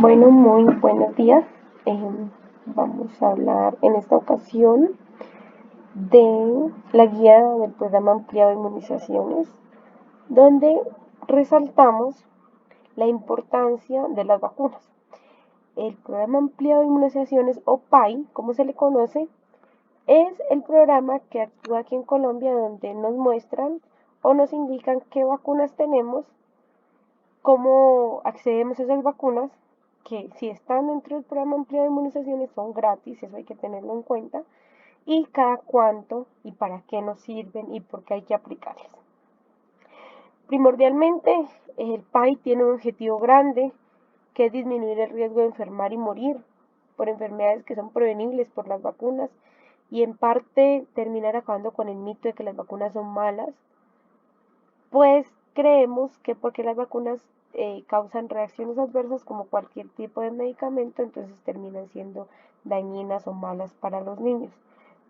Bueno, muy buenos días. Vamos a hablar en esta ocasión de la guía del programa ampliado de inmunizaciones, donde resaltamos la importancia de las vacunas. El programa ampliado de inmunizaciones, o PAI, como se le conoce, es el programa que actúa aquí en Colombia, donde nos muestran o nos indican qué vacunas tenemos, cómo accedemos a esas vacunas, que si están dentro del programa ampliado de inmunizaciones son gratis, eso hay que tenerlo en cuenta, y cada cuánto y para qué nos sirven y por qué hay que aplicarlas. Primordialmente, el PAI tiene un objetivo grande, que es disminuir el riesgo de enfermar y morir por enfermedades que son prevenibles por las vacunas y en parte terminar acabando con el mito de que las vacunas son malas, pues creemos que porque las vacunas causan reacciones adversas como cualquier tipo de medicamento, entonces terminan siendo dañinas o malas para los niños.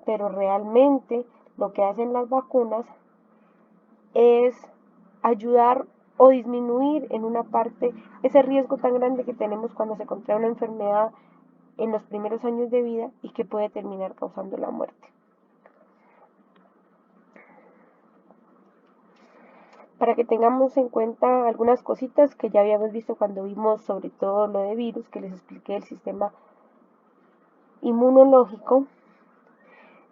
Pero realmente lo que hacen las vacunas es ayudar o disminuir en una parte ese riesgo tan grande que tenemos cuando se contrae una enfermedad en los primeros años de vida y que puede terminar causando la muerte. Para que tengamos en cuenta algunas cositas que ya habíamos visto cuando vimos sobre todo lo de virus, que les expliqué el sistema inmunológico,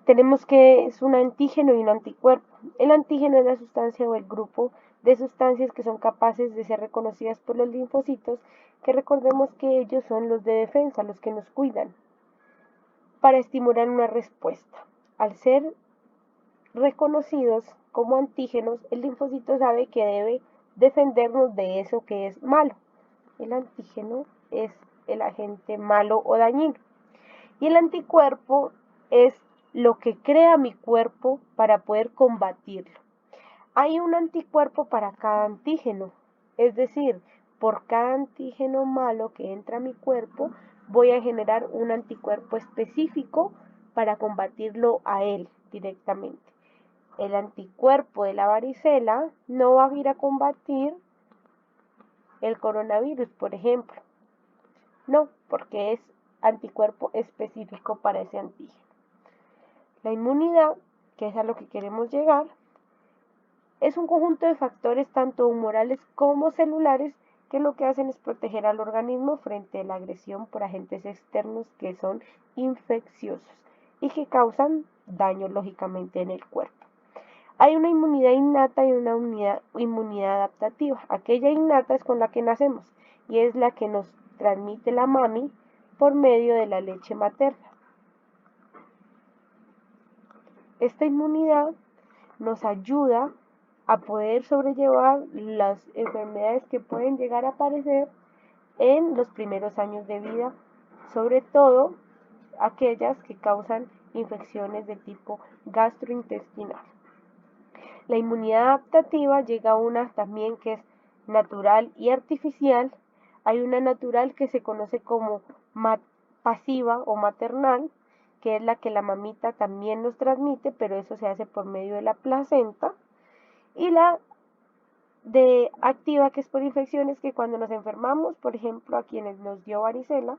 tenemos que es un antígeno y un anticuerpo. El antígeno es la sustancia o el grupo de sustancias que son capaces de ser reconocidas por los linfocitos, que recordemos que ellos son los de defensa, los que nos cuidan, para estimular una respuesta. Al ser reconocidos como antígenos, el linfocito sabe que debe defendernos de eso que es malo. El antígeno es el agente malo o dañino. Y el anticuerpo es lo que crea mi cuerpo para poder combatirlo. Hay un anticuerpo para cada antígeno, es decir, por cada antígeno malo que entra a mi cuerpo, voy a generar un anticuerpo específico para combatirlo a él directamente. El anticuerpo de la varicela no va a ir a combatir el coronavirus, por ejemplo. No, porque es anticuerpo específico para ese antígeno. La inmunidad, que es a lo que queremos llegar, es un conjunto de factores tanto humorales como celulares que lo que hacen es proteger al organismo frente a la agresión por agentes externos que son infecciosos y que causan daño lógicamente en el cuerpo. Hay una inmunidad innata y una inmunidad adaptativa. Aquella innata es con la que nacemos y es la que nos transmite la mami por medio de la leche materna. Esta inmunidad nos ayuda a poder sobrellevar las enfermedades que pueden llegar a aparecer en los primeros años de vida, sobre todo aquellas que causan infecciones de tipo gastrointestinal. La inmunidad adaptativa llega a una también que es natural y artificial. Hay una natural que se conoce como pasiva o maternal, que es la que la mamita también nos transmite, pero eso se hace por medio de la placenta. Y la de activa, que es por infecciones, que cuando nos enfermamos, por ejemplo, a quienes nos dio varicela,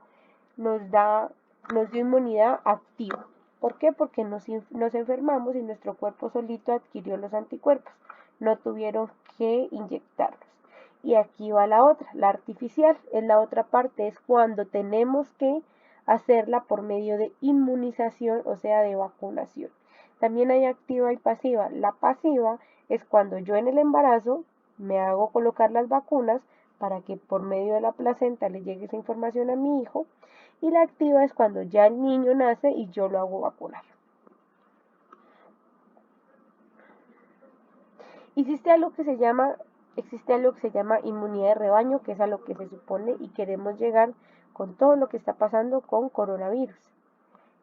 nos dio inmunidad activa. ¿Por qué? Porque nos enfermamos y nuestro cuerpo solito adquirió los anticuerpos. No tuvieron que inyectarlos. Y aquí va la otra, la artificial, es la otra parte, es cuando tenemos que hacerla por medio de inmunización, o sea, de vacunación. También hay activa y pasiva. La pasiva es cuando yo en el embarazo me hago colocar las vacunas para que por medio de la placenta le llegue esa información a mi hijo, y la activa es cuando ya el niño nace y yo lo hago vacunar. Existe algo que se llama inmunidad de rebaño, que es a lo que se supone y queremos llegar con todo lo que está pasando con coronavirus.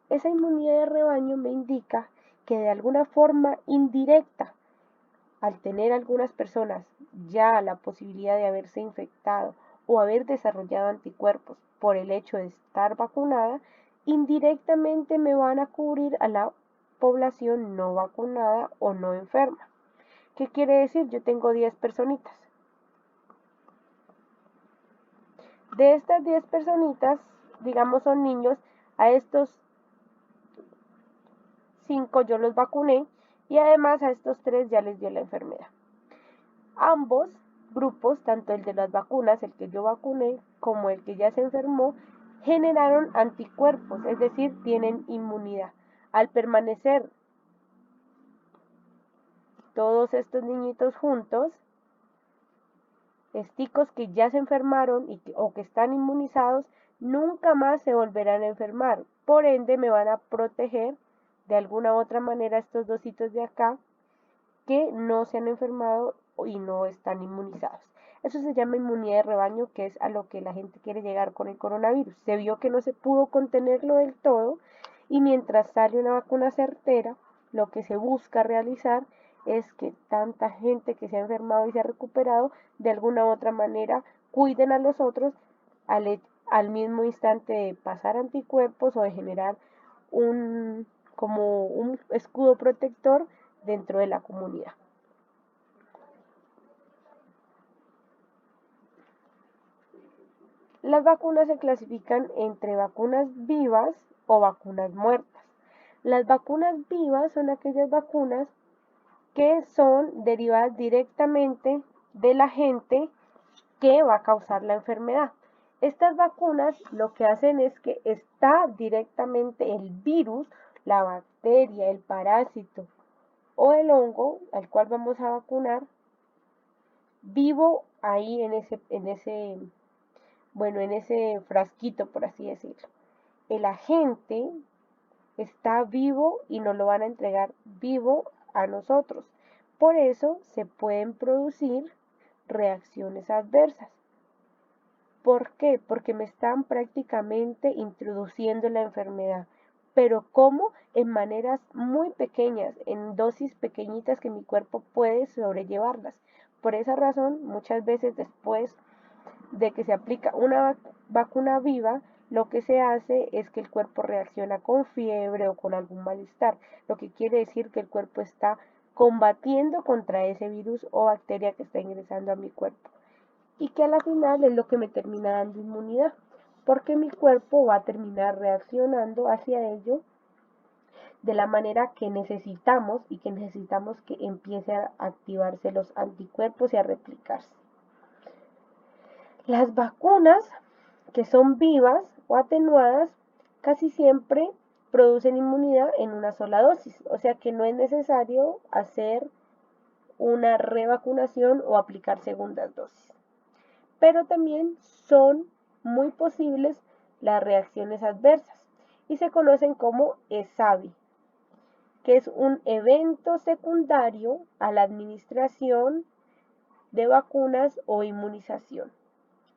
Esa inmunidad de rebaño me indica que de alguna forma indirecta, al tener algunas personas ya la posibilidad de haberse infectado o haber desarrollado anticuerpos por el hecho de estar vacunada, indirectamente me van a cubrir a la población no vacunada o no enferma. ¿Qué quiere decir? Yo tengo 10 personitas. De estas 10 personitas, digamos son niños, a estos 5 yo los vacuné y además a estos 3 ya les dio la enfermedad. Ambos grupos, tanto el de las vacunas, el que yo vacuné, como el que ya se enfermó, generaron anticuerpos, es decir, tienen inmunidad. Al permanecer todos estos niñitos juntos, esticos que ya se enfermaron o que están inmunizados, nunca más se volverán a enfermar. Por ende, me van a proteger de alguna u otra manera estos dositos de acá que no se han enfermado y no están inmunizados. Eso se llama inmunidad de rebaño, que es a lo que la gente quiere llegar con el coronavirus. Se vio que no se pudo contenerlo del todo y mientras sale una vacuna certera, lo que se busca realizar es que tanta gente que se ha enfermado y se ha recuperado, de alguna u otra manera, cuiden a los otros al mismo instante de pasar anticuerpos o de generar como un escudo protector dentro de la comunidad. Las vacunas se clasifican entre vacunas vivas o vacunas muertas. Las vacunas vivas son aquellas vacunas que son derivadas directamente del agente que va a causar la enfermedad. Estas vacunas lo que hacen es que está directamente el virus, la bacteria, el parásito o el hongo al cual vamos a vacunar vivo ahí en ese frasquito, por así decirlo. El agente está vivo y nos lo van a entregar vivo a nosotros. Por eso se pueden producir reacciones adversas. ¿Por qué? Porque me están prácticamente introduciendo la enfermedad. Pero ¿cómo? En maneras muy pequeñas, en dosis pequeñitas que mi cuerpo puede sobrellevarlas. Por esa razón, muchas veces después de que se aplica una vacuna viva, lo que se hace es que el cuerpo reacciona con fiebre o con algún malestar, lo que quiere decir que el cuerpo está combatiendo contra ese virus o bacteria que está ingresando a mi cuerpo y que a la final es lo que me termina dando inmunidad, porque mi cuerpo va a terminar reaccionando hacia ello de la manera que necesitamos y que necesitamos que empiece a activarse los anticuerpos y a replicarse. Las vacunas que son vivas o atenuadas casi siempre producen inmunidad en una sola dosis, o sea que no es necesario hacer una revacunación o aplicar segundas dosis. Pero también son muy posibles las reacciones adversas y se conocen como ESAVI, que es un evento secundario a la administración de vacunas o inmunización.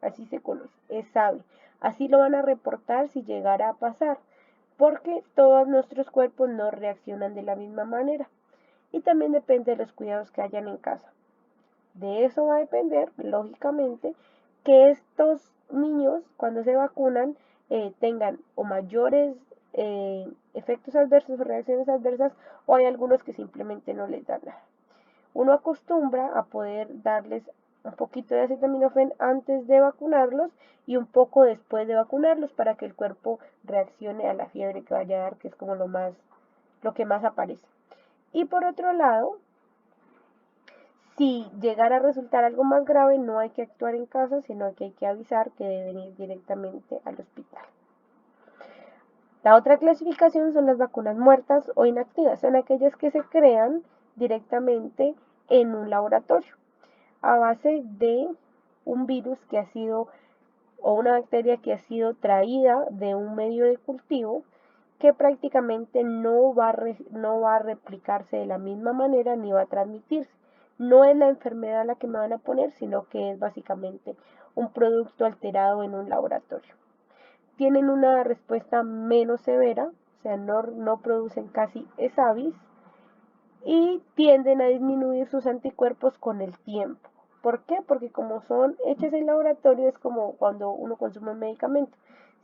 Así se conoce, ESAVI. Así lo van a reportar si llegara a pasar, porque todos nuestros cuerpos no reaccionan de la misma manera. Y también depende de los cuidados que hayan en casa. De eso va a depender, lógicamente, que estos niños, cuando se vacunan, tengan o mayores efectos adversos o reacciones adversas, o hay algunos que simplemente no les dan nada. Uno acostumbra a poder darles un poquito de acetaminofén antes de vacunarlos y un poco después de vacunarlos para que el cuerpo reaccione a la fiebre que vaya a dar, que es como lo que más aparece. Y por otro lado, si llegara a resultar algo más grave, no hay que actuar en casa, sino que hay que avisar que deben ir directamente al hospital. La otra clasificación son las vacunas muertas o inactivas. Son aquellas que se crean directamente en un laboratorio a base de un virus que ha sido o una bacteria que ha sido traída de un medio de cultivo que prácticamente no va a replicarse de la misma manera ni va a transmitirse. No es la enfermedad la que me van a poner, sino que es básicamente un producto alterado en un laboratorio. Tienen una respuesta menos severa, o sea, no producen casi ESAVIS y tienden a disminuir sus anticuerpos con el tiempo. ¿Por qué? Porque como son hechas en laboratorio es como cuando uno consume un medicamento.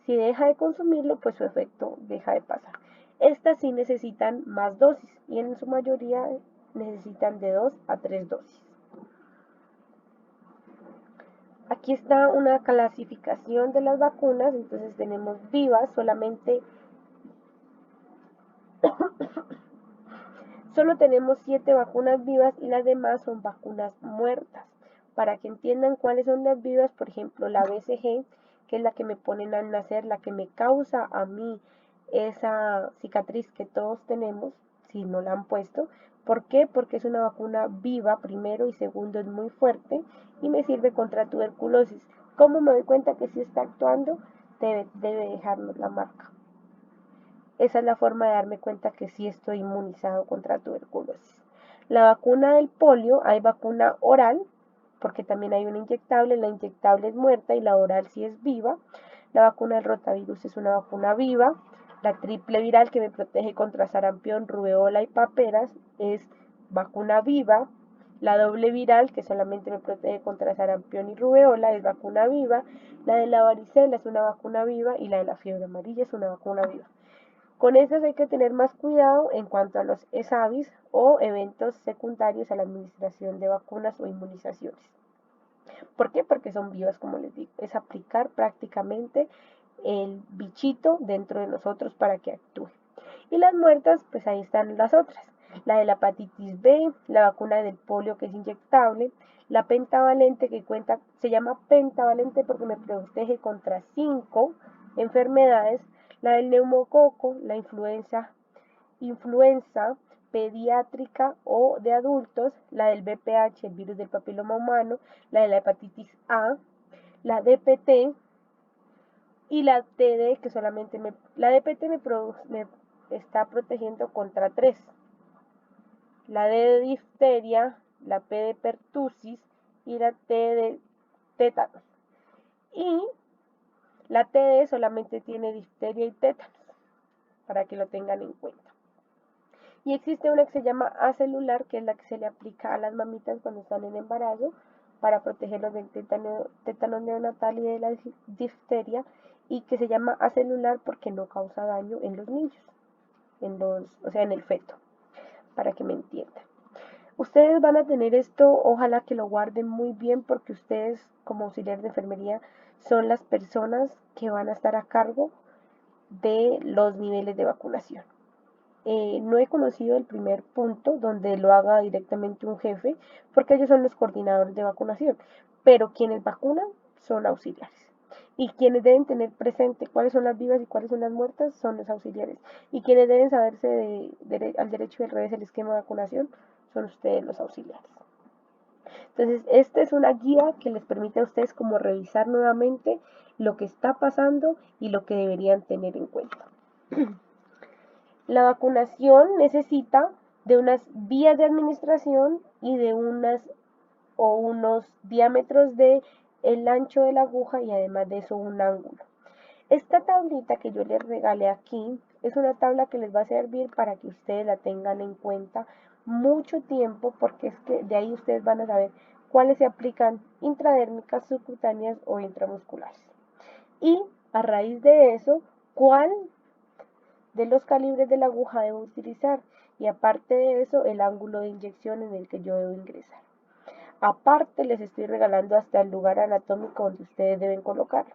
Si deja de consumirlo, pues su efecto deja de pasar. Estas sí necesitan más dosis y en su mayoría necesitan de 2 a 3 dosis. Aquí está una clasificación de las vacunas, entonces tenemos vivas, solo tenemos 7 vacunas vivas y las demás son vacunas muertas. Para que entiendan cuáles son las vivas, por ejemplo, la BCG, que es la que me ponen al nacer, la que me causa a mí esa cicatriz que todos tenemos, si no la han puesto. ¿Por qué? Porque es una vacuna viva, primero, y segundo, es muy fuerte y me sirve contra tuberculosis. ¿Cómo me doy cuenta que sí está actuando? Debe dejarnos la marca. Esa es la forma de darme cuenta que sí estoy inmunizado contra tuberculosis. La vacuna del polio, hay vacuna oral, porque también hay una inyectable. La inyectable es muerta y la oral sí es viva. La vacuna del rotavirus es una vacuna viva. La triple viral, que me protege contra sarampión, rubeola y paperas, es vacuna viva. La doble viral, que solamente me protege contra sarampión y rubeola, es vacuna viva. La de la varicela es una vacuna viva y la de la fiebre amarilla es una vacuna viva. Con estas hay que tener más cuidado en cuanto a los ESAVIS o eventos secundarios a la administración de vacunas o inmunizaciones. ¿Por qué? Porque son vivas, como les digo. Es aplicar prácticamente el bichito dentro de nosotros para que actúe. Y las muertas, pues ahí están las otras. La de la hepatitis B, la vacuna del polio que es inyectable, la pentavalente que cuenta, se llama pentavalente porque me protege contra 5 enfermedades, la del neumococo, la influenza pediátrica o de adultos, la del VPH, el virus del papiloma humano, la de la hepatitis A, la DPT y la TD, que solamente la DPT me está protegiendo contra 3. La D de difteria, la P de pertusis y la T de tétanos. Y la TD solamente tiene difteria y tétanos, para que lo tengan en cuenta. Y existe una que se llama acelular, que es la que se le aplica a las mamitas cuando están en embarazo para protegerlos del tétano neonatal y de la difteria, y que se llama acelular porque no causa daño en los niños, o sea, en el feto, para que me entiendan. Ustedes van a tener esto, ojalá que lo guarden muy bien porque ustedes como auxiliares de enfermería son las personas que van a estar a cargo de los niveles de vacunación. No he conocido el primer punto donde lo haga directamente un jefe, porque ellos son los coordinadores de vacunación, pero quienes vacunan son auxiliares. Y quienes deben tener presente cuáles son las vivas y cuáles son las muertas son los auxiliares. Y quienes deben saberse al derecho y al revés el esquema de vacunación son ustedes los auxiliares. Entonces, esta es una guía que les permite a ustedes como revisar nuevamente lo que está pasando y lo que deberían tener en cuenta. La vacunación necesita de unas vías de administración y de unos diámetros de el ancho de la aguja y además de eso un ángulo. Esta tablita que yo les regalé aquí es una tabla que les va a servir para que ustedes la tengan en cuenta mucho tiempo, porque es que de ahí ustedes van a saber cuáles se aplican intradérmicas, subcutáneas o intramusculares. Y a raíz de eso, cuál de los calibres de la aguja debo utilizar, y aparte de eso el ángulo de inyección en el que yo debo ingresar. Aparte les estoy regalando hasta el lugar anatómico donde ustedes deben colocarlo.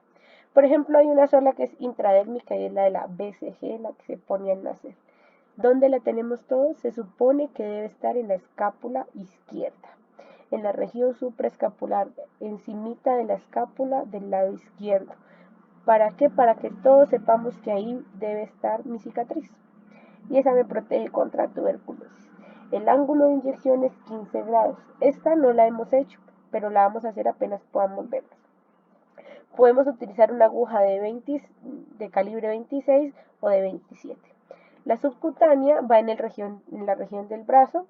Por ejemplo, hay una sola que es intradérmica y es la de la BCG, la que se pone al nacer. ¿Dónde la tenemos todos? Se supone que debe estar en la escápula izquierda, en la región supraescapular, encimita de la escápula del lado izquierdo. ¿Para qué? Para que todos sepamos que ahí debe estar mi cicatriz. Y esa me protege contra tuberculosis. El ángulo de inyección es 15 grados. Esta no la hemos hecho, pero la vamos a hacer apenas podamos verla. Podemos utilizar una aguja de calibre 26 o de 27. La subcutánea va en la región del brazo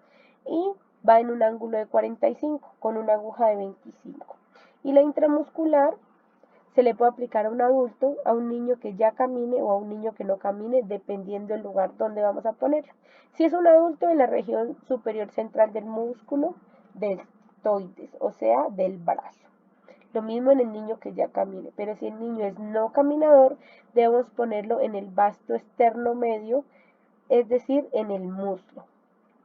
y va en un ángulo de 45 con una aguja de 25. Y la intramuscular se le puede aplicar a un adulto, a un niño que ya camine o a un niño que no camine, dependiendo del lugar donde vamos a ponerla. Si es un adulto, en la región superior central del músculo deltoides, o sea, del brazo. Lo mismo en el niño que ya camine, pero si el niño es no caminador, debemos ponerlo en el vasto externo medio, es decir, en el muslo.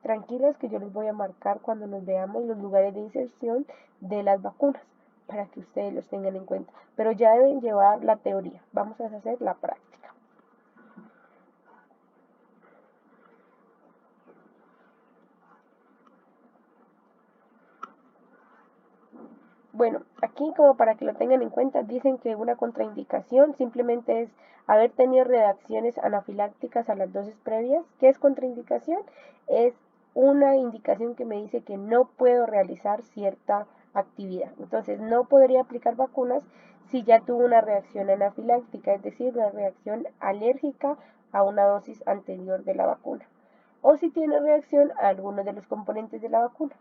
Tranquilos que yo les voy a marcar cuando nos veamos los lugares de inserción de las vacunas, para que ustedes los tengan en cuenta. Pero ya deben llevar la teoría. Vamos a hacer la práctica. Bueno, aquí como para que lo tengan en cuenta, dicen que una contraindicación simplemente es haber tenido reacciones anafilácticas a las dosis previas. ¿Qué es contraindicación? Es una indicación que me dice que no puedo realizar cierta actividad. Entonces, no podría aplicar vacunas si ya tuvo una reacción anafiláctica, es decir, una reacción alérgica a una dosis anterior de la vacuna, o si tiene reacción a alguno de los componentes de la vacuna.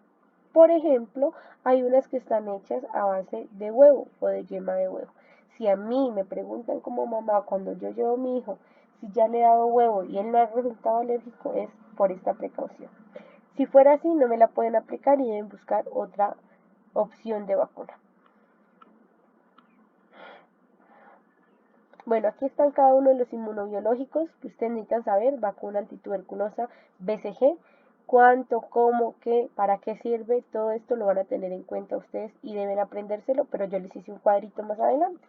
Por ejemplo, hay unas que están hechas a base de huevo o de yema de huevo. Si a mí me preguntan como mamá cuando yo llevo a mi hijo si ya le he dado huevo y él no ha resultado alérgico, es por esta precaución. Si fuera así, no me la pueden aplicar y deben buscar otra opción de vacuna. Bueno, aquí están cada uno de los inmunobiológicos que ustedes necesitan saber: vacuna antituberculosa BCG, cuánto, cómo, qué, para qué sirve, todo esto lo van a tener en cuenta ustedes y deben aprendérselo, pero yo les hice un cuadrito más adelante.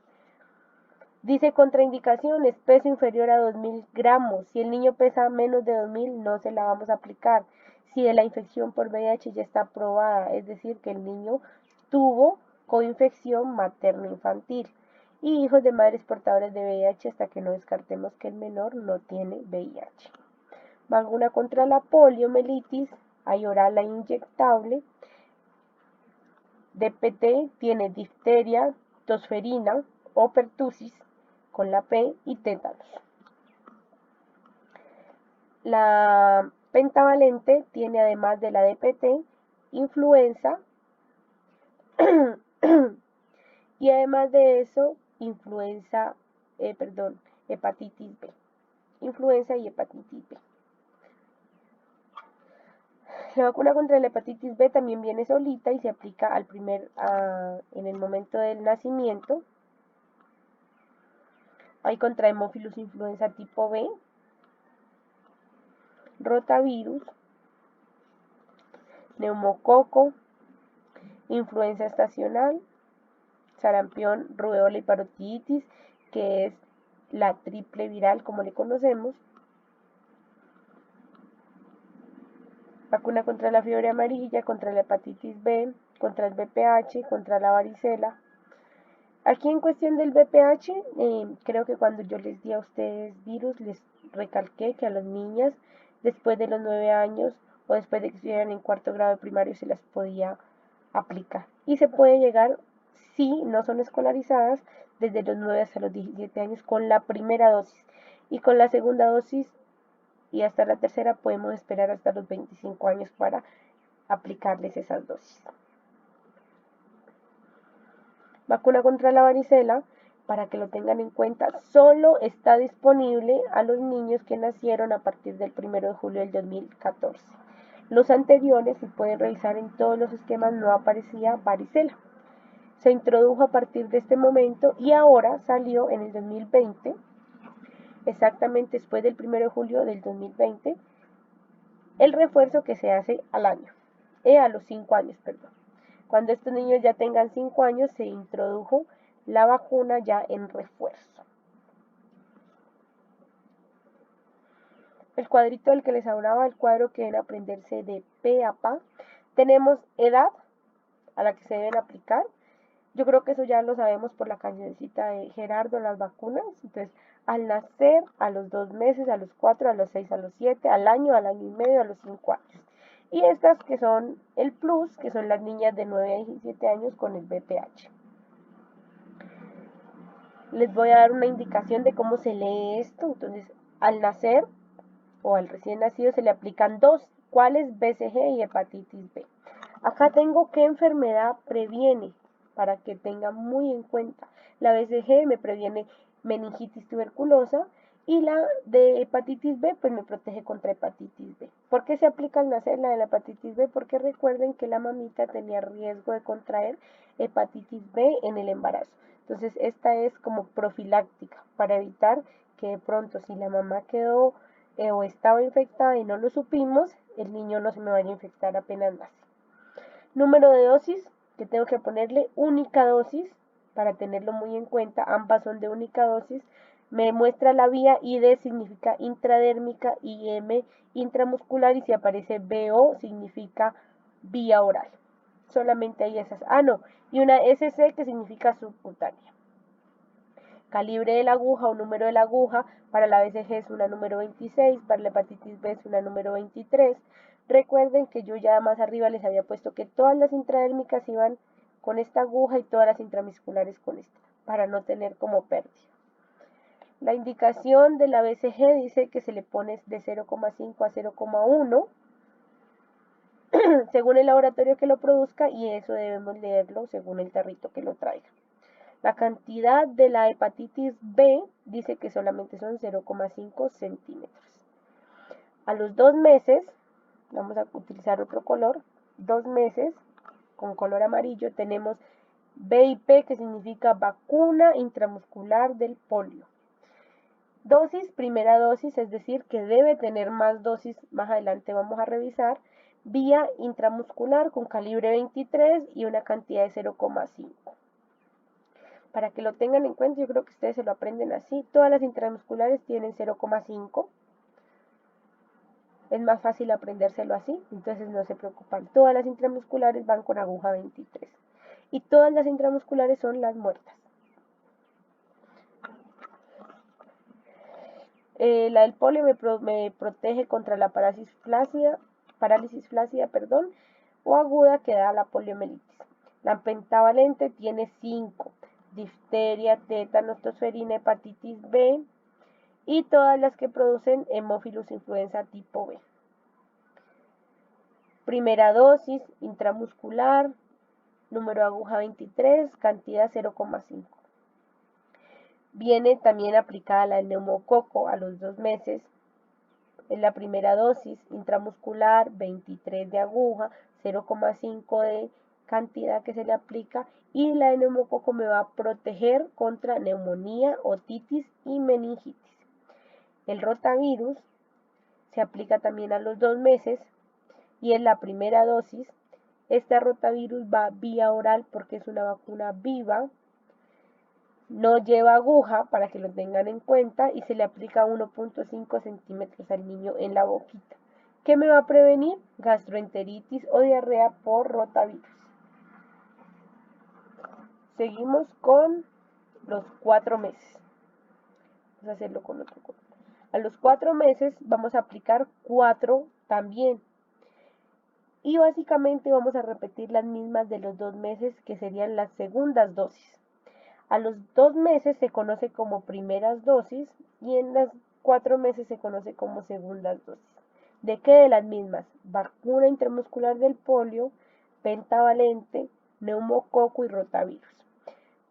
Dice contraindicaciones: peso inferior a 2000 gramos. Si el niño pesa menos de 2000, no se la vamos a aplicar. Si de la infección por VIH ya está aprobada, es decir, que el niño tuvo coinfección materno-infantil. Y hijos de madres portadoras de VIH hasta que no descartemos que el menor no tiene VIH. Vacuna contra la poliomielitis, hay oral e inyectable. DPT tiene difteria, tosferina o pertusis con la P y tétanos. La pentavalente tiene, además de la DPT, influenza y además de eso, hepatitis B. Influenza y hepatitis B. La vacuna contra la hepatitis B también viene solita y se aplica en el momento del nacimiento. Hay contra Haemophilus influenza tipo B, rotavirus, neumococo, influenza estacional, sarampión, rubéola y parotiditis, que es la triple viral como le conocemos. Vacuna contra la fiebre amarilla, contra la hepatitis B, contra el VPH, contra la varicela. Aquí en cuestión del VPH, creo que cuando yo les di a ustedes virus, les recalqué que a las niñas después de los 9 años o después de que estuvieran en cuarto grado de primario se las podía aplicar. Y se puede llegar, si no son escolarizadas, desde los 9 hasta los 17 años con la primera dosis. Y con la segunda dosis y hasta la tercera podemos esperar hasta los 25 años para aplicarles esas dosis. Vacuna contra la varicela, para que lo tengan en cuenta, solo está disponible a los niños que nacieron a partir del 1 de julio del 2014. Los anteriores, si pueden revisar en todos los esquemas, no aparecía varicela. Se introdujo a partir de este momento y ahora salió en el 2020, exactamente después del 1 de julio del 2020, el refuerzo que se hace a los 5 años, perdón. Cuando estos niños ya tengan 5 años, se introdujo la vacuna ya en refuerzo. El cuadrito del que les hablaba, el cuadro que deben aprenderse de P a PA. Tenemos edad a la que se deben aplicar. Yo creo que eso ya lo sabemos por la cancioncita de Gerardo, las vacunas. Entonces, al nacer, a los 2 meses, a los 4, a los 6, a los 7, al año y medio, a los 5 años. Y estas que son el plus, que son las niñas de 9 a 17 años con el VPH. Les voy a dar una indicación de cómo se lee esto. Entonces, al nacer o al recién nacido se le aplican dos, ¿cuáles? BCG y hepatitis B. Acá tengo qué enfermedad previene, para que tengan muy en cuenta. La BCG me previene meningitis tuberculosa y la de hepatitis B pues me protege contra hepatitis B. ¿Por qué se aplica al nacer la de la hepatitis B? Porque recuerden que la mamita tenía riesgo de contraer hepatitis B en el embarazo. Entonces esta es como profiláctica para evitar que de pronto si la mamá quedó o estaba infectada y no lo supimos, el niño no se me vaya a infectar apenas nace. Número de dosis, que tengo que ponerle única dosis para tenerlo muy en cuenta, ambas son de única dosis. Me muestra la vía, ID significa intradérmica, IM intramuscular, y si aparece BO significa vía oral. Solamente hay esas. No, y una SC que significa subcutánea. Calibre de la aguja o número de la aguja, para la BCG es una número 26, para la hepatitis B es una número 23. Recuerden que yo ya más arriba les había puesto que todas las intradérmicas iban con esta aguja y todas las intramusculares con esta, para no tener como pérdida. La indicación de la BCG dice que se le pone de 0,5 a 0,1 según el laboratorio que lo produzca, y eso debemos leerlo según el tarrito que lo traiga. La cantidad de la hepatitis B dice que solamente son 0,5 centímetros. A los 2 meses, vamos a utilizar otro color, 2 meses con color amarillo, tenemos BIP, que significa vacuna intramuscular del polio. Dosis, primera dosis, es decir, que debe tener más dosis, más adelante vamos a revisar. Vía intramuscular con calibre 23 y una cantidad de 0,5. Para que lo tengan en cuenta, yo creo que ustedes se lo aprenden así. Todas las intramusculares tienen 0,5. Es más fácil aprendérselo así, entonces no se preocupan. Todas las intramusculares van con aguja 23. Y todas las intramusculares son las muertas. La del polio me protege contra la parálisis flácida, o aguda que da la poliomielitis. La pentavalente tiene 5. Difteria, tétanos, tosferina, hepatitis B y todas las que producen hemófilos influenza tipo B. Primera dosis intramuscular, número de aguja 23, cantidad 0,5. Viene también aplicada la del neumococo a los 2 meses. En la primera dosis intramuscular, 23 de aguja, 0,5 de cantidad que se le aplica, y la de neumococo me va a proteger contra neumonía, otitis y meningitis. El rotavirus se aplica también a los 2 meses y en la primera dosis. Este rotavirus va vía oral porque es una vacuna viva, no lleva aguja para que lo tengan en cuenta y se le aplica 1,5 centímetros al niño en la boquita. ¿Qué me va a prevenir? Gastroenteritis o diarrea por rotavirus. Seguimos con los 4 meses. Vamos a hacerlo con otro color. A los 4 meses vamos a aplicar 4 también. Y básicamente vamos a repetir las mismas de los 2 meses, que serían las segundas dosis. A los 2 meses se conoce como primeras dosis y en los 4 meses se conoce como segundas dosis. ¿De qué? De las mismas: vacuna intramuscular del polio, pentavalente, neumococo y rotavirus.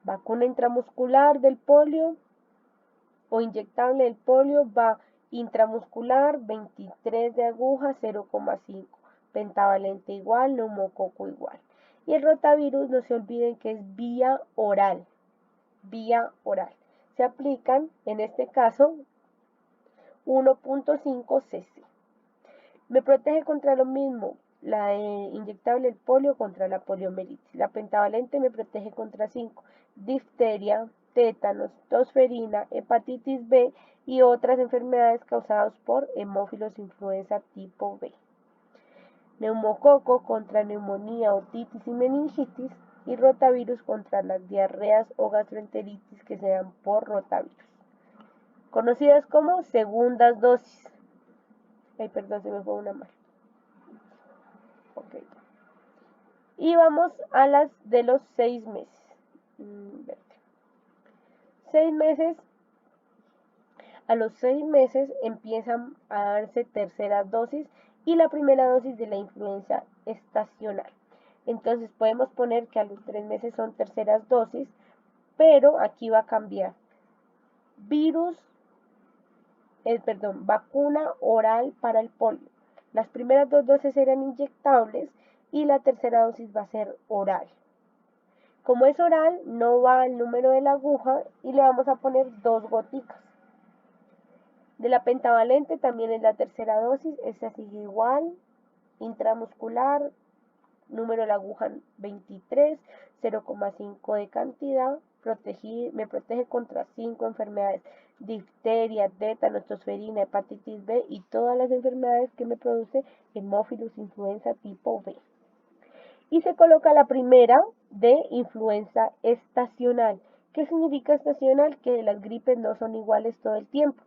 Vacuna intramuscular del polio o inyectable del polio va intramuscular, 23 de aguja, 0,5. Pentavalente igual, neumococo igual. Y el rotavirus, no se olviden que es vía oral. Vía oral. Se aplican, en este caso, 1,5 cc. Me protege contra lo mismo, la inyectable el polio contra la poliomielitis. La pentavalente me protege contra 5, difteria, tétanos, tosferina, hepatitis B y otras enfermedades causadas por hemófilos influenza tipo B. Neumococo contra neumonía, otitis y meningitis, y rotavirus contra las diarreas o gastroenteritis que se dan por rotavirus, conocidas como segundas dosis. Ay, perdón, se me fue una mal. Ok. Y vamos a las de los 6 meses. 6 meses. A los 6 meses empiezan a darse terceras dosis y la primera dosis de la influenza estacional. Entonces podemos poner que a los 3 meses son terceras dosis, pero aquí va a cambiar. Vacuna oral para el polio. Las primeras 2 dosis serán inyectables y la tercera dosis va a ser oral. Como es oral, no va el número de la aguja y le vamos a poner 2 goticas. De la pentavalente también es la tercera dosis, esta sigue igual, intramuscular, número de la aguja 23, 0,5 de cantidad, me protege contra 5 enfermedades: difteria, tétanos, tosferina, hepatitis B y todas las enfermedades que me produce hemófilos influenza tipo B. Y se coloca la primera de influenza estacional. ¿Qué significa estacional? Que las gripes no son iguales todo el tiempo.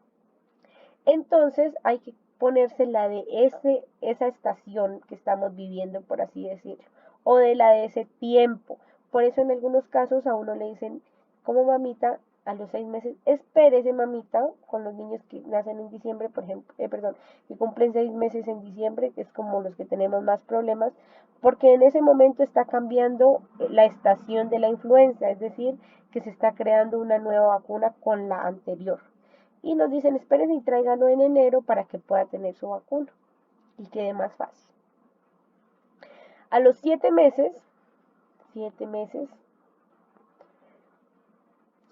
Entonces hay que ponerse la de esa estación que estamos viviendo, por así decirlo, o de la de ese tiempo. Por eso en algunos casos a uno le dicen, como mamita, a los 6 meses, espérese mamita, con los niños que nacen en diciembre, por ejemplo, que cumplen 6 meses en diciembre, que es como los que tenemos más problemas, porque en ese momento está cambiando la estación de la influenza, es decir, que se está creando una nueva vacuna con la anterior. Y nos dicen, espérense y tráiganlo en enero para que pueda tener su vacuna y quede más fácil. A los 7 meses,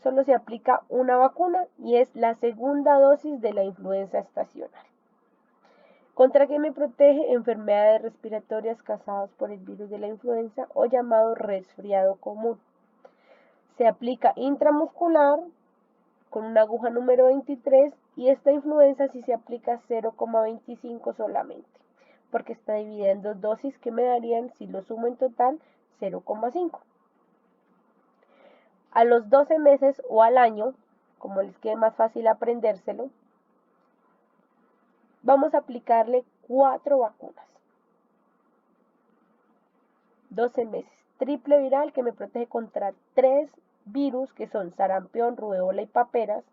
solo se aplica una vacuna y es la segunda dosis de la influenza estacional. ¿Contra qué me protege? Enfermedades respiratorias causadas por el virus de la influenza o llamado resfriado común. Se aplica intramuscular con una aguja número 23 y esta influenza sí se aplica 0,25 solamente, porque está dividida en 2 dosis que me darían, si lo sumo en total, 0,5. A los 12 meses o al año, como les quede más fácil aprendérselo, vamos a aplicarle 4 vacunas. 12 meses. Triple viral que me protege contra 3 virus que son sarampión, rubeola y paperas.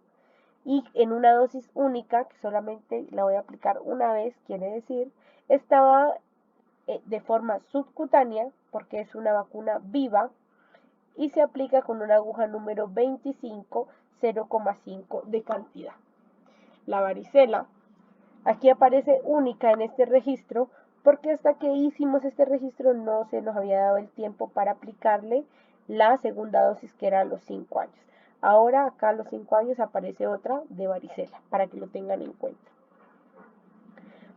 Y en una dosis única, que solamente la voy a aplicar una vez, quiere decir, estaba de forma subcutánea, porque es una vacuna viva, y se aplica con una aguja número 25, 0,5 de cantidad. La varicela, aquí aparece única en este registro, porque hasta que hicimos este registro no se nos había dado el tiempo para aplicarle la segunda dosis, que era a los 5 años. Ahora acá a los 5 años aparece otra de varicela, para que lo tengan en cuenta.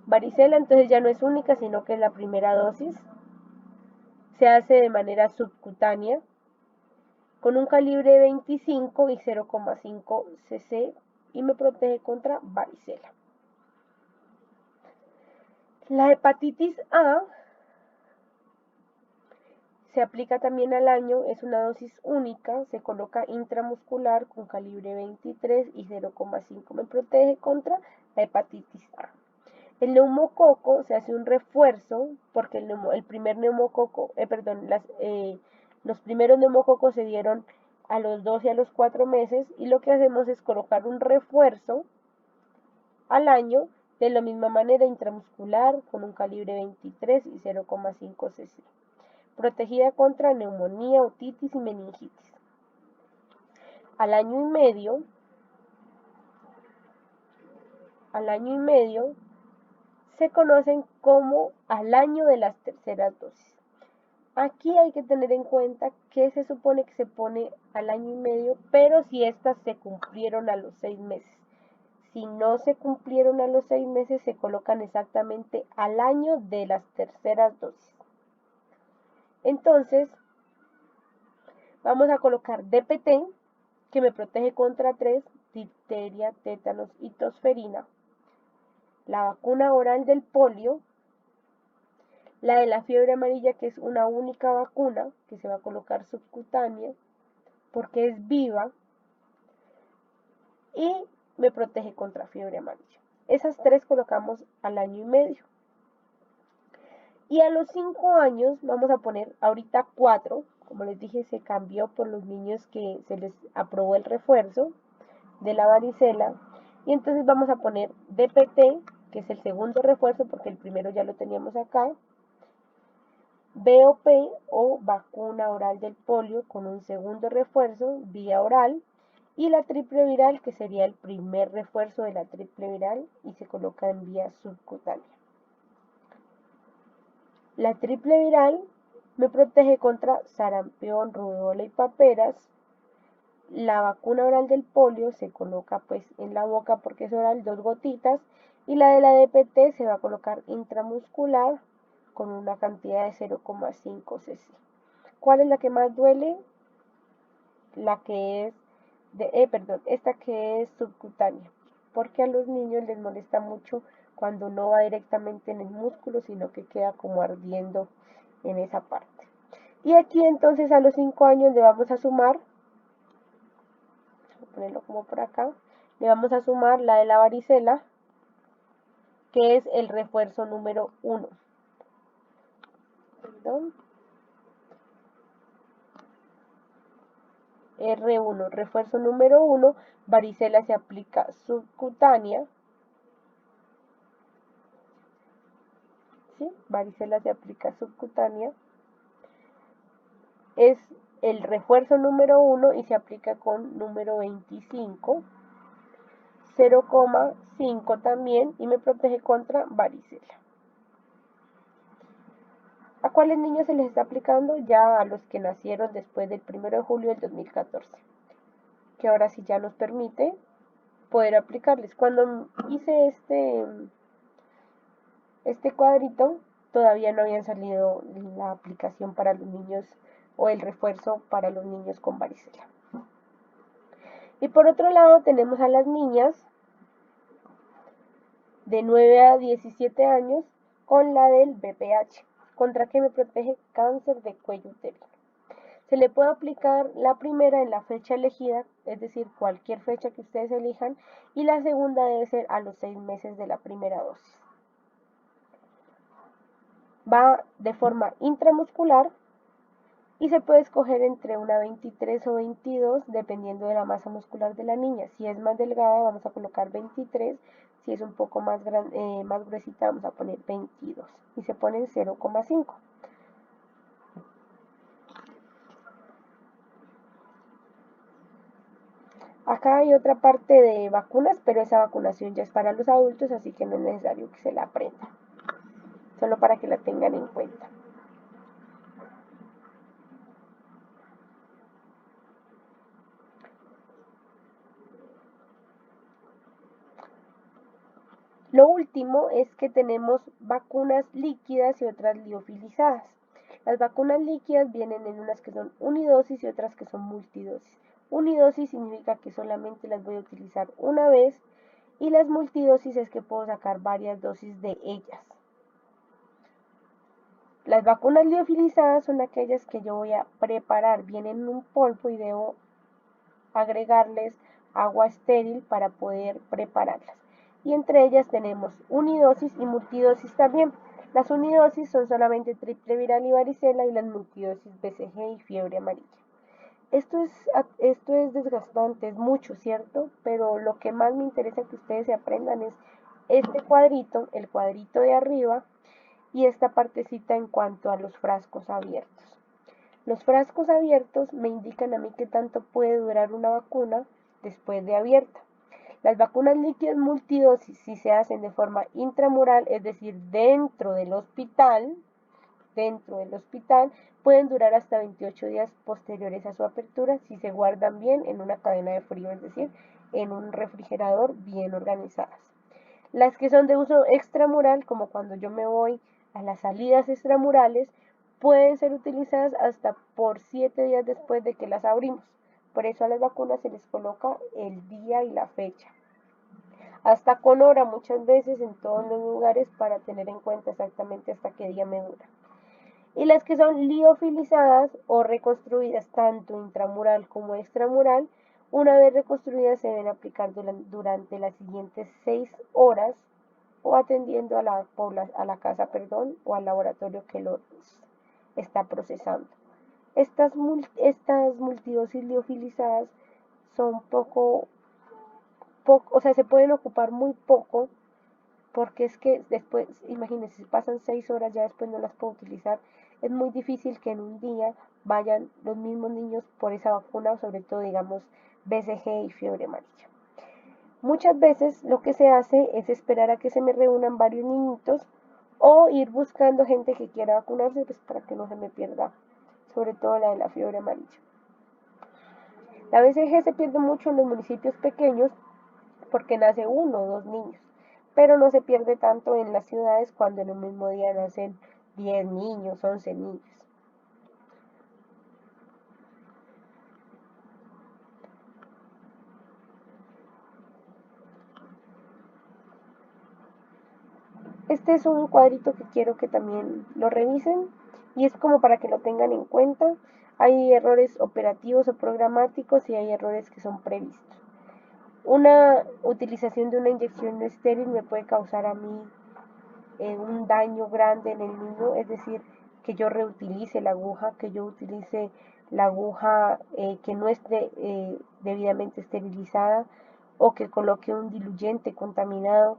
Varicela entonces ya no es única, sino que es la primera dosis. Se hace de manera subcutánea, con un calibre 25 y 0,5 cc y me protege contra varicela. La hepatitis A se aplica también al año, es una dosis única, se coloca intramuscular con calibre 23 y 0,5 me protege contra la hepatitis A. El neumococo se hace un refuerzo porque el primer neumococo, los primeros neumococos se dieron a los 2 y a los 4 meses y lo que hacemos es colocar un refuerzo al año de la misma manera intramuscular con un calibre 23 y 0,5 cc. Protegida contra neumonía, otitis y meningitis. Al año y medio se conocen como al año de las terceras dosis. Aquí hay que tener en cuenta que se supone que se pone al año y medio, pero si estas se cumplieron a los 6 meses. Si no se cumplieron a los 6 meses, se colocan exactamente al año de las terceras dosis. Entonces, vamos a colocar DPT, que me protege contra 3, difteria, tétanos y tosferina. La vacuna oral del polio, la de la fiebre amarilla, que es una única vacuna que se va a colocar subcutánea porque es viva y me protege contra fiebre amarilla. Esas 3 colocamos al año y medio. Y a los 5 años vamos a poner ahorita 4, como les dije, se cambió por los niños que se les aprobó el refuerzo de la varicela. Y entonces vamos a poner DPT, que es el segundo refuerzo porque el primero ya lo teníamos acá. BOP o vacuna oral del polio con un segundo refuerzo vía oral. Y la triple viral, que sería el primer refuerzo de la triple viral y se coloca en vía subcutánea. La triple viral me protege contra sarampión, rubeola y paperas. La vacuna oral del polio se coloca pues en la boca porque es oral, 2 gotitas. Y la de la DPT se va a colocar intramuscular con una cantidad de 0,5 cc. ¿Cuál es la que más duele? La que es esta que es subcutánea, porque a los niños les molesta mucho cuando no va directamente en el músculo, sino que queda como ardiendo en esa parte. Y aquí entonces a los 5 años le vamos a sumar, voy a ponerlo como por acá, le vamos a sumar la de la varicela, que es el refuerzo número 1. Perdón. R1, refuerzo número 1, varicela se aplica subcutánea, ¿sí? Varicela se aplica subcutánea, es el refuerzo número 1 y se aplica con número 25, 0,5 también y me protege contra varicela. ¿A cuáles niños se les está aplicando? Ya a los que nacieron después del 1 de julio del 2014, que ahora sí ya nos permite poder aplicarles. Cuando hice este cuadrito, todavía no habían salido la aplicación para los niños o el refuerzo para los niños con varicela. Y por otro lado tenemos a las niñas de 9 a 17 años con la del BPH. ¿Contra qué me protege? Cáncer de cuello uterino. Se le puede aplicar la primera en la fecha elegida, es decir, cualquier fecha que ustedes elijan, y la segunda debe ser a los 6 meses de la primera dosis. Va de forma intramuscular y se puede escoger entre una 23 o 22 dependiendo de la masa muscular de la niña. Si es más delgada vamos a colocar 23, si es un poco más gruesita vamos a poner 22 y se pone 0,5. Acá hay otra parte de vacunas, pero esa vacunación ya es para los adultos, así que no es necesario que se la aprendan, solo para que la tengan en cuenta. Lo último es que tenemos vacunas líquidas y otras liofilizadas. Las vacunas líquidas vienen en unas que son unidosis y otras que son multidosis. Unidosis significa que solamente las voy a utilizar una vez y las multidosis es que puedo sacar varias dosis de ellas. Las vacunas liofilizadas son aquellas que yo voy a preparar, vienen en un polvo y debo agregarles agua estéril para poder prepararlas. Y entre ellas tenemos unidosis y multidosis también. Las unidosis son solamente triple viral y varicela y las multidosis BCG y fiebre amarilla. Esto es desgastante, es mucho, ¿cierto? Pero lo que más me interesa que ustedes se aprendan es este cuadrito, el cuadrito de arriba y esta partecita en cuanto a los frascos abiertos. Los frascos abiertos me indican a mí qué tanto puede durar una vacuna después de abierta. Las vacunas líquidas multidosis, si se hacen de forma intramural, es decir, dentro del hospital, pueden durar hasta 28 días posteriores a su apertura si se guardan bien en una cadena de frío, es decir, en un refrigerador bien organizadas. Las que son de uso extramural, como cuando yo me voy a las salidas extramurales, pueden ser utilizadas hasta por 7 días después de que las abrimos. Por eso a las vacunas se les coloca el día y la fecha. Hasta con hora muchas veces en todos los lugares para tener en cuenta exactamente hasta qué día me dura. Y las que son liofilizadas o reconstruidas tanto intramural como extramural, una vez reconstruidas se deben aplicar durante las siguientes 6 horas o atendiendo a la casa o al laboratorio que los está procesando. Estas multidosis liofilizadas son o sea, se pueden ocupar muy poco porque es que después, imagínense, si pasan 6 horas ya después no las puedo utilizar. Es muy difícil que en un día vayan los mismos niños por esa vacuna, sobre todo digamos BCG y fiebre amarilla. Muchas veces lo que se hace es esperar a que se me reúnan varios niñitos o ir buscando gente que quiera vacunarse pues para que no se me pierda, sobre todo la de la fiebre amarilla. La BCG se pierde mucho en los municipios pequeños porque nace uno o dos niños, pero no se pierde tanto en las ciudades cuando en un mismo día nacen 10 niños, 11 niños. Este es un cuadrito que quiero que también lo revisen y es como para que lo tengan en cuenta. Hay errores operativos o programáticos y hay errores que son previstos. Una utilización de una inyección no estéril me puede causar a mí un daño grande en el niño, es decir, que yo reutilice la aguja, que yo utilice la aguja que no esté debidamente esterilizada o que coloque un diluyente contaminado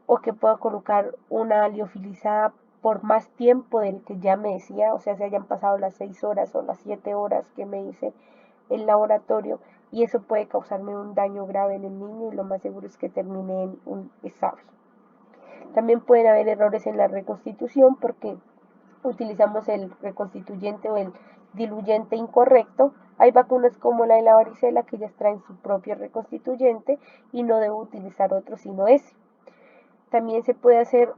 o que pueda colocar una liofilizada por más tiempo del que ya me decía, o sea, se hayan pasado las 6 horas o las 7 horas que me dice el laboratorio y eso puede causarme un daño grave en el niño y lo más seguro es que termine en un esabio. También pueden haber errores en la reconstitución porque utilizamos el reconstituyente o el diluyente incorrecto. Hay vacunas como la de la varicela que ya traen su propio reconstituyente y no debo utilizar otro sino ese. También se puede hacer,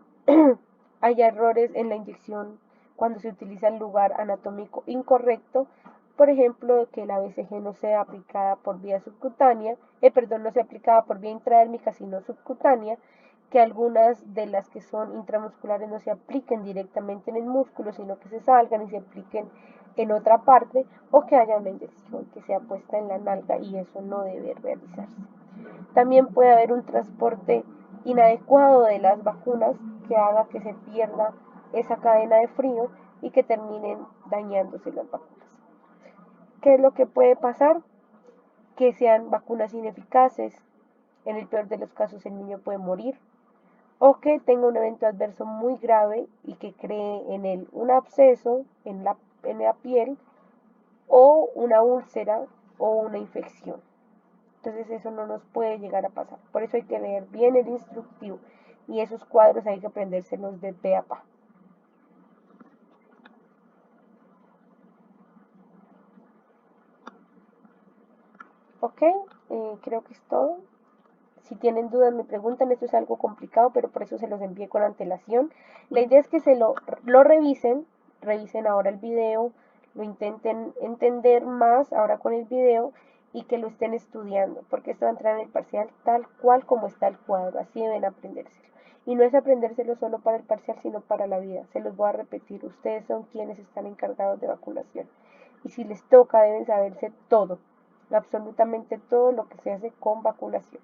hay errores en la inyección cuando se utiliza el lugar anatómico incorrecto, por ejemplo, que la BCG no sea aplicada por vía subcutánea, no sea aplicada por vía intradérmica, sino subcutánea, que algunas de las que son intramusculares no se apliquen directamente en el músculo, sino que se salgan y se apliquen en otra parte, o que haya una inyección que sea puesta en la nalga y eso no debe realizarse. También puede haber un transporte inadecuado de las vacunas que haga que se pierda esa cadena de frío y que terminen dañándose las vacunas. ¿Qué es lo que puede pasar? Que sean vacunas ineficaces, en el peor de los casos el niño puede morir, o que tenga un evento adverso muy grave y que cree en él un absceso en la piel o una úlcera o una infección. Entonces eso no nos puede llegar a pasar. Por eso hay que leer bien el instructivo y esos cuadros hay que aprendérselos de pe a pa. Ok, creo que es todo. Si tienen dudas me preguntan, esto es algo complicado, pero por eso se los envié con antelación. La idea es que lo revisen ahora el video, lo intenten entender más ahora con el video y que lo estén estudiando, porque esto va a entrar en el parcial tal cual como está el cuadro, así deben aprendérselo. Y no es aprendérselo solo para el parcial, sino para la vida. Se los voy a repetir, ustedes son quienes están encargados de vacunación. Y si les toca, deben saberse todo, absolutamente todo lo que se hace con vacunación.